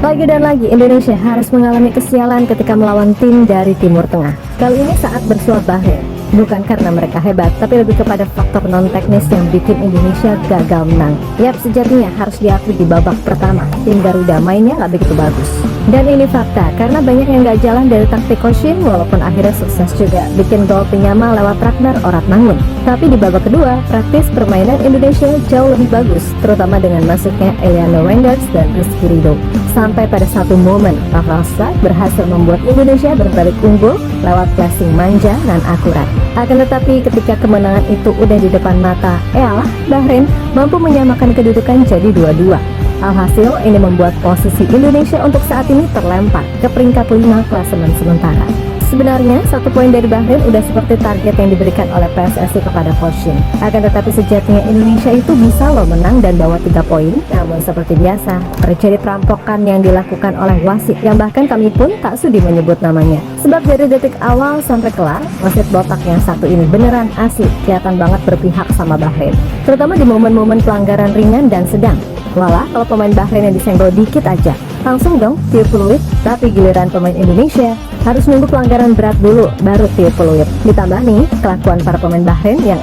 Lagi dan lagi Indonesia harus mengalami kesialan ketika melawan tim dari Timur Tengah. Kali ini saat bersuap Bahrain. Bukan karena mereka hebat, tapi lebih kepada faktor non-teknis yang bikin Indonesia gagal menang. Yap, sejatinya harus diakui di babak pertama, tim Garuda mainnya gak begitu bagus. Dan ini fakta, karena banyak yang gak jalan dari taktik Koshin, walaupun akhirnya sukses juga bikin gol penyama lewat Ragnar Oratmangun. Tapi di babak kedua, praktis permainan Indonesia jauh lebih bagus, terutama dengan masuknya Eliano Rengers dan Rizky Ridho. Sampai pada satu momen, Rafael Struijk berhasil membuat Indonesia berbalik unggul lewat passing manja dan akurat. Akan tetapi ketika kemenangan itu udah di depan mata, Bahrain mampu menyamakan kedudukan jadi 2-2. Alhasil ini membuat posisi Indonesia untuk saat ini terlempar ke peringkat 5 klasemen sementara. Sebenarnya 1 poin dari Bahrain udah seperti target yang diberikan oleh PSSI kepada Koshin. Akan tetapi sejatinya Indonesia itu bisa loh menang dan bawa 3 poin. Namun seperti biasa terjadi perampokan yang dilakukan oleh wasit yang bahkan kami pun tak sudi menyebut namanya. Sebab dari detik awal sampai kelar, wasit botak yang satu ini beneran asli kelihatan banget berpihak sama Bahrain, terutama di momen-momen pelanggaran ringan dan sedang. Walah, kalau pemain Bahrain yang disenggol dikit aja langsung dong tiup peluit, tapi giliran pemain Indonesia harus nunggu pelanggaran berat dulu baru tiup peluit. Ditambah nih kelakuan para pemain Bahrain yang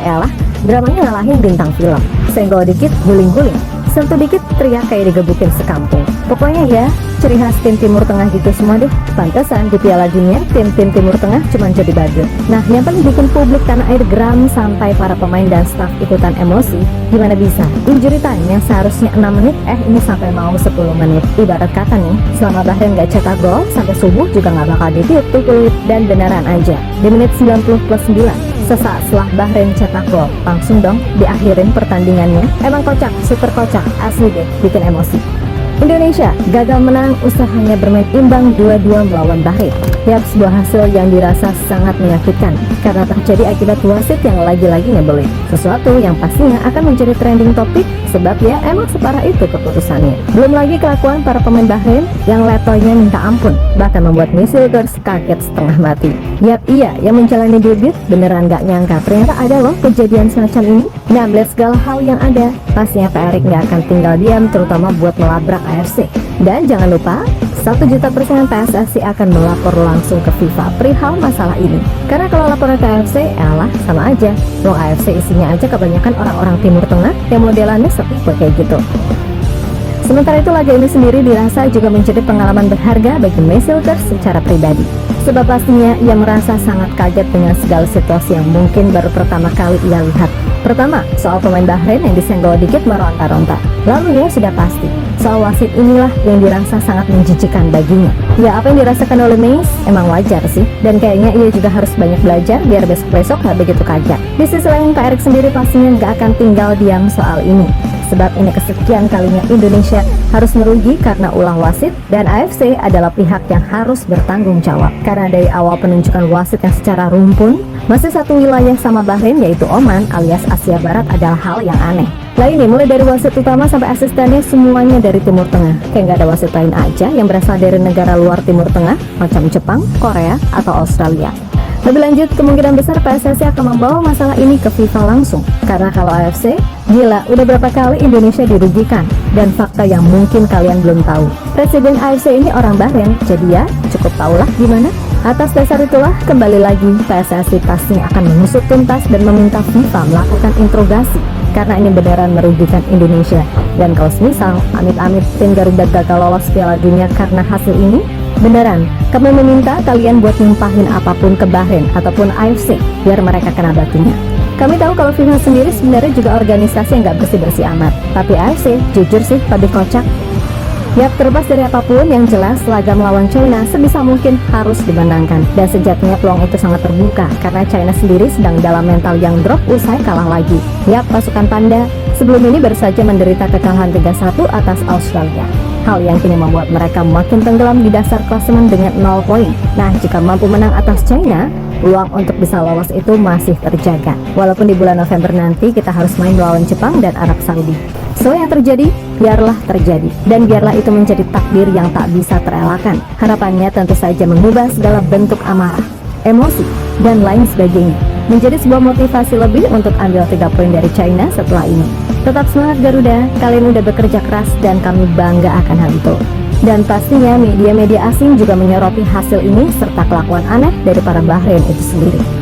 dramanya ngalahin bintang film. Senggol dikit guling-guling, sentuh dikit teriak kayak digebukin sekampung. Pokoknya ya ciri khas tim Timur Tengah gitu semua deh. Pantesan di Piala Dunia tim-tim Timur Tengah cuma jadi badut. Nah, yang paling bikin publik tanah air geram sampai para pemain dan staf ikutan emosi, gimana bisa injury time yang seharusnya 6 menit ini sampai mau 10 menit. Ibarat kata nih, selama Bahrain gak cetak gol sampai subuh juga gak bakal ditiup tuh peluit. Dan beneran aja di menit 90+9, sesaat setelah Bahrain cetak gol, langsung dong diakhirin pertandingannya. Emang kocak, super kocak, asli deh bikin emosi. Indonesia gagal menang usahanya bermain imbang 2-2 melawan Bahrain. Yap, sebuah hasil yang dirasa sangat menyakitkan karena terjadi akibat wasit yang lagi-lagi nyebelin. Sesuatu yang pastinya akan menjadi trending topik sebab ya emang separah itu keputusannya. Belum lagi kelakuan para pemain Bahrain yang letoynya minta ampun, bahkan membuat Midfielders kaget setengah mati. Yap, iya yang menjalani debut beneran gak nyangka ternyata ada loh kejadian semacam ini. Nah, melihat segala hal yang ada, pastinya Pak Erik gak akan tinggal diam, terutama buat melabrak AFC. Dan jangan lupa 1.000.000% PSSI akan melapor langsung ke FIFA perihal masalah ini. Karena kalau laporan ke AFC, sama aja. Wong AFC isinya aja kebanyakan orang-orang Timur Tengah yang modelannya seperti kayak gitu. Sementara itu laga ini sendiri dirasa juga menjadi pengalaman berharga bagi Midfielders secara pribadi. Sebab pastinya ia merasa sangat kaget dengan segala situasi yang mungkin baru pertama kali ia lihat. Pertama, soal pemain Bahrain yang disenggol dikit meronta-ronta. Lalu ya sudah pasti, soal wasit inilah yang dirasa sangat menjijikan baginya. Ya, apa yang dirasakan oleh Meis emang wajar sih. Dan kayaknya ia juga harus banyak belajar biar besok-besok gak begitu kaget. Di sisi lain, Pak Erik sendiri pastinya gak akan tinggal diam soal ini. Sebab ini kesekian kalinya Indonesia harus merugi karena ulah wasit, dan AFC adalah pihak yang harus bertanggung jawab. Karena dari awal penunjukan wasit yang secara rumpun masih satu wilayah sama Bahrain yaitu Oman alias Asia Barat adalah hal yang aneh. Lah ini mulai dari wasit utama sampai asistennya semuanya dari Timur Tengah. Kayak gak ada wasit lain aja yang berasal dari negara luar Timur Tengah macam Jepang, Korea, atau Australia. Lebih lanjut, kemungkinan besar PSSI akan membawa masalah ini ke FIFA langsung. Karena kalau AFC, gila, udah berapa kali Indonesia dirugikan. Dan fakta yang mungkin kalian belum tahu, Presiden AFC ini orang Bahrain, jadi ya cukup tahulah gimana. Atas dasar itulah, kembali lagi PSSI pastinya akan mengusut tuntas dan meminta FIFA melakukan interogasi. Karena ini beneran merugikan Indonesia. Dan kalau semisal amit-amit tim Garuda gagal lolos Piala Dunia karena hasil ini, beneran kami meminta kalian buat nyumpahin apapun ke Bahrain ataupun AFC biar mereka kena batunya. Kami tahu kalau FIFA sendiri sebenarnya juga organisasi yang gak bersih-bersih amat, tapi AFC jujur sih lebih kocak. Yap, terlepas dari apapun yang jelas laga melawan China sebisa mungkin harus dimenangkan. Dan sejatinya peluang itu sangat terbuka karena China sendiri sedang dalam mental yang drop usai kalah lagi. Yap, pasukan Panda sebelum ini baru saja menderita kekalahan 3-1 atas Australia. Hal yang kini membuat mereka makin tenggelam di dasar klasemen dengan 0 poin. Nah, jika mampu menang atas China, peluang untuk bisa lolos itu masih terjaga. Walaupun di bulan November nanti kita harus main melawan Jepang dan Arab Saudi. So yang terjadi, biarlah terjadi. Dan biarlah itu menjadi takdir yang tak bisa terelakkan. Harapannya tentu saja mengubah segala bentuk amarah, emosi, dan lain sebagainya menjadi sebuah motivasi lebih untuk ambil 3 poin dari China setelah ini. Tetap semangat Garuda, kalian udah bekerja keras dan kami bangga akan hal itu. Dan pastinya media-media asing juga menyoroti hasil ini serta kelakuan aneh dari para Bahrain itu sendiri.